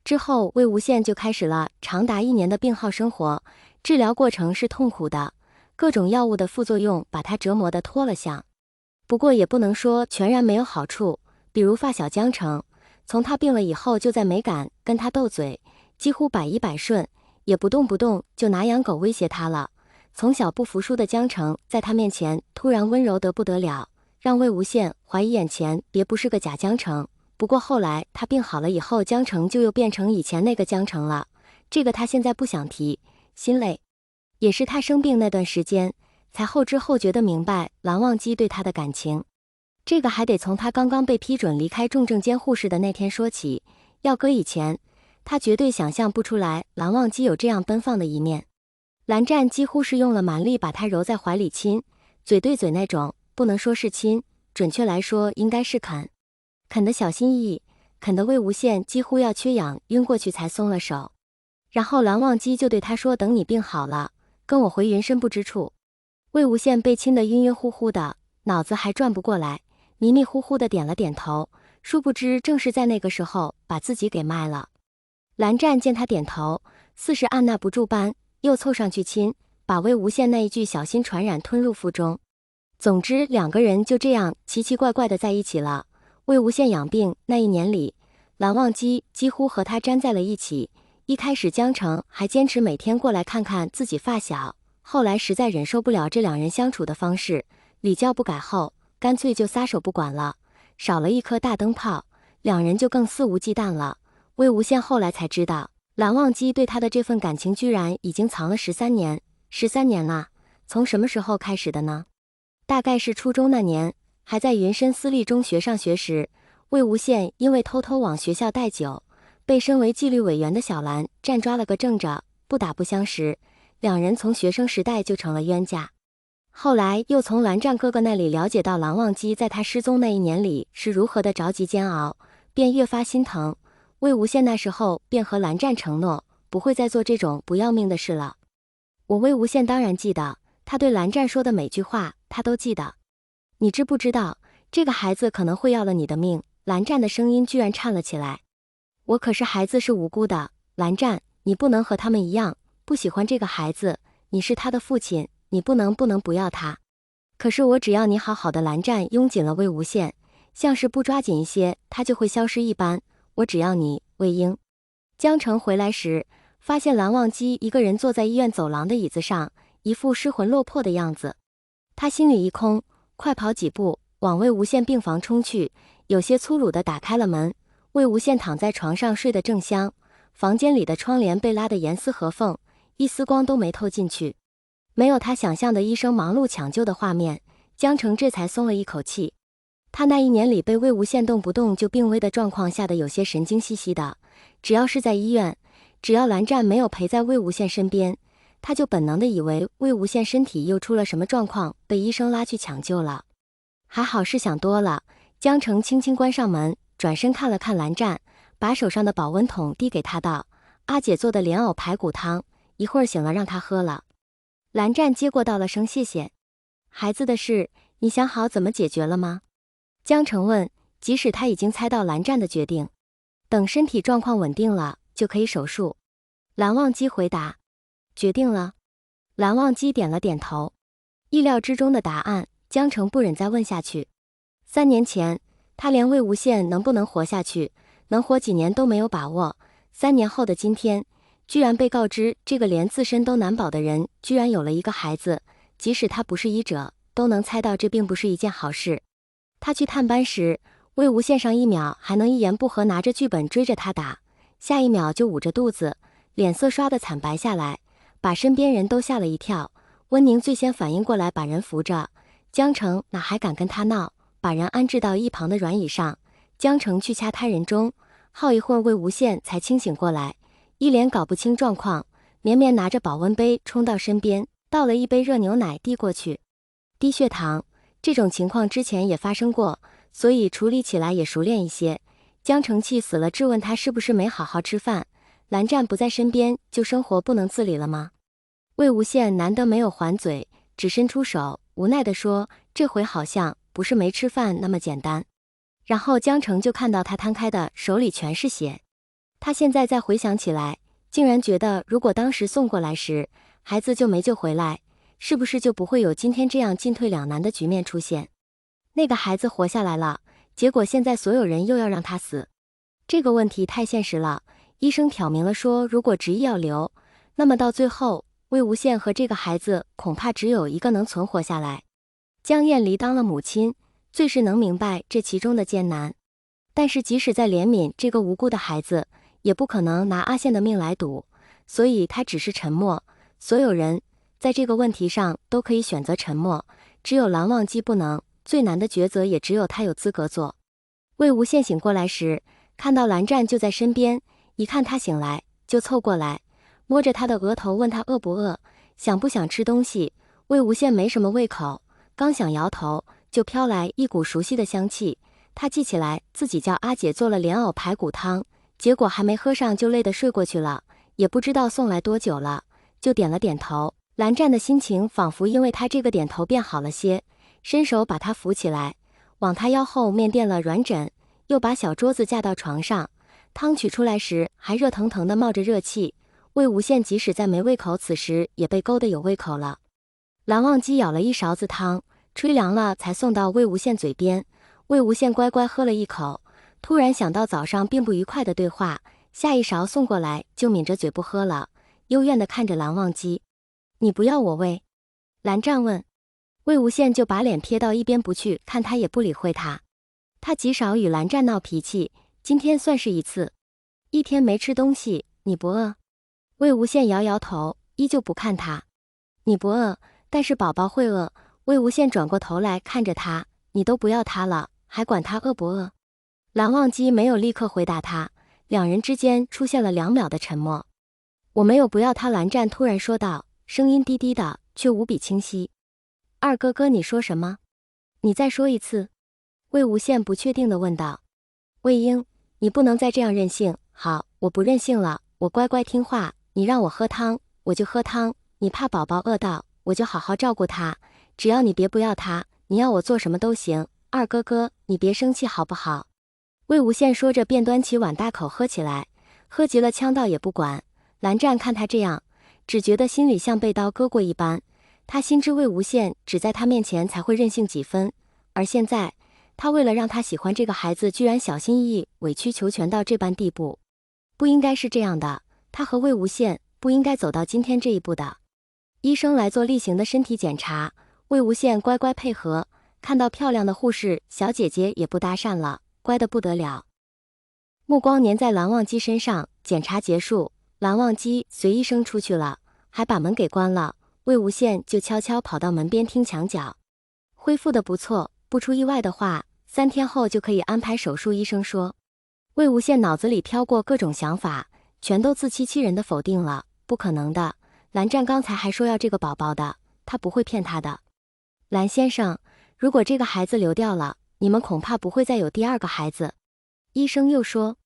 之后，魏无羡就开始了长达1年的病号生活，治疗过程是痛苦的，各种药物的副作用把他折磨得脱了相。不过也不能说全然没有好处，比如发小江澄，从他病了以后就再没敢跟他斗嘴，几乎百依百顺，也不动不动就拿养狗威胁他了。从小不服输的江澄在他面前突然温柔得不得了，让魏无羡怀疑眼前别不是个假江澄。不过后来他病好了以后，江澄就又变成以前那个江澄了，这个他现在不想提，心累。也是他生病那段时间，才后知后觉地明白蓝忘机对他的感情。这个还得从他刚刚被批准离开重症监护室的那天说起，要搁以前，他绝对想象不出来蓝忘机有这样奔放的一面。蓝湛几乎是用了蛮力把他揉在怀里亲，嘴对嘴那种，不能说是亲，准确来说应该是啃。啃得小心翼翼，啃得魏无羡几乎要缺氧晕过去才松了手。然后蓝忘机就对他说，等你病好了，跟我回云深不知处。魏无羡被亲得晕晕乎乎的，脑子还转不过来，迷迷糊糊的点了点头，殊不知正是在那个时候把自己给卖了。蓝湛见他点头，似是按捺不住般，又凑上去亲，把魏无羡那一句小心传染吞入腹中。总之两个人就这样奇奇怪怪的在一起了。魏无羡养病那1年里，蓝忘机几乎和他粘在了一起。一开始江澄还坚持每天过来看看自己发小，后来实在忍受不了这两人相处的方式，礼教不改后，干脆就撒手不管了。少了一颗大灯泡，两人就更肆无忌惮了。魏无羡后来才知道，蓝忘机对他的这份感情居然已经藏了13年。13年了，从什么时候开始的呢？大概是初中那年，还在云深私立中学上学时，魏无羡因为偷偷往学校带酒，被身为纪律委员的小蓝占抓了个正着，不打不相识，两人从学生时代就成了冤家。后来又从蓝湛哥哥那里了解到蓝忘机在他失踪那1年里是如何的着急煎熬，便越发心疼。魏无羡那时候便和蓝湛承诺，不会再做这种不要命的事了。我魏无羡当然记得，他对蓝湛说的每句话他都记得。你知不知道，这个孩子可能会要了你的命？蓝湛的声音居然颤了起来。我可是孩子是无辜的，蓝湛，你不能和他们一样，不喜欢这个孩子，你是他的父亲，你不能不要他。可是我只要你好好的。蓝湛拥紧了魏无羡，像是不抓紧一些，他就会消失一般。我只要你，魏婴。江澄回来时，发现蓝忘机一个人坐在医院走廊的椅子上，一副失魂落魄的样子。他心里一空，快跑几步往魏无羡病房冲去，有些粗鲁地打开了门。魏无羡躺在床上睡得正香，房间里的窗帘被拉得严丝合缝，一丝光都没透进去。没有他想象的医生忙碌抢救的画面，江澄这才松了一口气。他那1年里被魏无羡动不动就病危的状况吓得有些神经兮兮的，只要是在医院，只要蓝湛没有陪在魏无羡身边，他就本能地以为魏无羡身体又出了什么状况，被医生拉去抢救了。还好是想多了，江澄轻轻关上门，转身看了看蓝湛，把手上的保温桶递给他道：“阿姐做的莲藕排骨汤，一会儿醒了让他喝了。”蓝湛接过道了声谢谢。孩子的事，你想好怎么解决了吗？江澄问，即使他已经猜到蓝湛的决定，等身体状况稳定了，就可以手术。蓝忘机回答，决定了。蓝忘机点了点头。意料之中的答案，江澄不忍再问下去。3年前，他连魏无羡能不能活下去，能活几年都没有把握。3年后的今天，居然被告知这个连自身都难保的人，居然有了一个孩子，即使他不是医者，都能猜到这并不是一件好事。他去探班时，魏无羡上1秒还能一言不合拿着剧本追着他打，下1秒就捂着肚子，脸色刷得惨白下来，把身边人都吓了一跳。温宁最先反应过来把人扶着，江澄哪还敢跟他闹，把人安置到一旁的软椅上。江澄去掐他人中，好一会儿魏无羡才清醒过来，一脸搞不清状况，绵绵拿着保温杯冲到身边，倒了一杯热牛奶递过去。低血糖这种情况之前也发生过，所以处理起来也熟练一些。江澄气死了，质问他是不是没好好吃饭，蓝湛不在身边就生活不能自理了吗？魏无羡难得没有还嘴，只伸出手无奈地说，这回好像不是没吃饭那么简单。然后江澄就看到他摊开的手里全是血。他现在再回想起来，竟然觉得如果当时送过来时，孩子就没救回来，是不是就不会有今天这样进退两难的局面出现？那个孩子活下来了，结果现在所有人又要让他死，这个问题太现实了。医生挑明了说，如果执意要留，那么到最后，魏无羡和这个孩子恐怕只有一个能存活下来。江厌离当了母亲，最是能明白这其中的艰难。但是即使在怜悯这个无辜的孩子，也不可能拿阿羡的命来赌，所以他只是沉默。所有人在这个问题上都可以选择沉默，只有蓝忘机不能，最难的抉择也只有他有资格做。魏无羡醒过来时，看到蓝湛就在身边，一看他醒来，就凑过来，摸着他的额头问他饿不饿，想不想吃东西。魏无羡没什么胃口，刚想摇头，就飘来一股熟悉的香气。他记起来自己叫阿姐做了莲藕排骨汤，结果还没喝上就累得睡过去了，也不知道送来多久了，就点了点头。蓝湛的心情仿佛因为他这个点头变好了些，伸手把他扶起来，往他腰后面垫了软枕，又把小桌子架到床上。汤取出来时还热腾腾的冒着热气，魏无羡即使再没胃口，此时也被勾得有胃口了。蓝忘机舀了一勺子汤，吹凉了才送到魏无羡嘴边。魏无羡乖乖喝了一口，突然想到早上并不愉快的对话，下一勺送过来就抿着嘴不喝了，幽怨地看着蓝忘机。你不要我喂？蓝湛问。魏无羡就把脸撇到一边不去，看他也不理会他。他极少与蓝湛闹脾气，今天算是一次。一天没吃东西，你不饿？魏无羡摇摇头，依旧不看他。你不饿，但是宝宝会饿。魏无羡转过头来看着他，你都不要他了，还管他饿不饿？蓝忘机没有立刻回答他，两人之间出现了2秒的沉默。我没有不要他，蓝湛突然说道，声音低低的，却无比清晰。二哥哥，你说什么？你再说一次。魏无羡不确定地问道。魏婴，你不能再这样任性。好，我不任性了，我乖乖听话，你让我喝汤，我就喝汤，你怕宝宝饿到，我就好好照顾他，只要你别不要他，你要我做什么都行。二哥哥，你别生气好不好？魏无羡说着便端起碗大口喝起来，喝急了呛到也不管。蓝湛看他这样，只觉得心里像被刀割过一般。他心知魏无羡只在他面前才会任性几分，而现在他为了让他喜欢这个孩子，居然小心翼翼委曲求全到这般地步，不应该是这样的。他和魏无羡不应该走到今天这一步的。医生来做例行的身体检查，魏无羡乖乖配合，看到漂亮的护士小姐姐也不搭讪了，乖得不得了。目光粘在蓝忘机身上，检查结束，蓝忘机随医生出去了，还把门给关了。魏无羡就悄悄跑到门边听墙角。恢复得不错，不出意外的话，3天后就可以安排手术，医生说。魏无羡脑子里飘过各种想法，全都自欺欺人的否定了，不可能的，蓝湛刚才还说要这个宝宝的，他不会骗他的。蓝先生，如果这个孩子流掉了，你们恐怕不会再有第2个孩子。医生又说。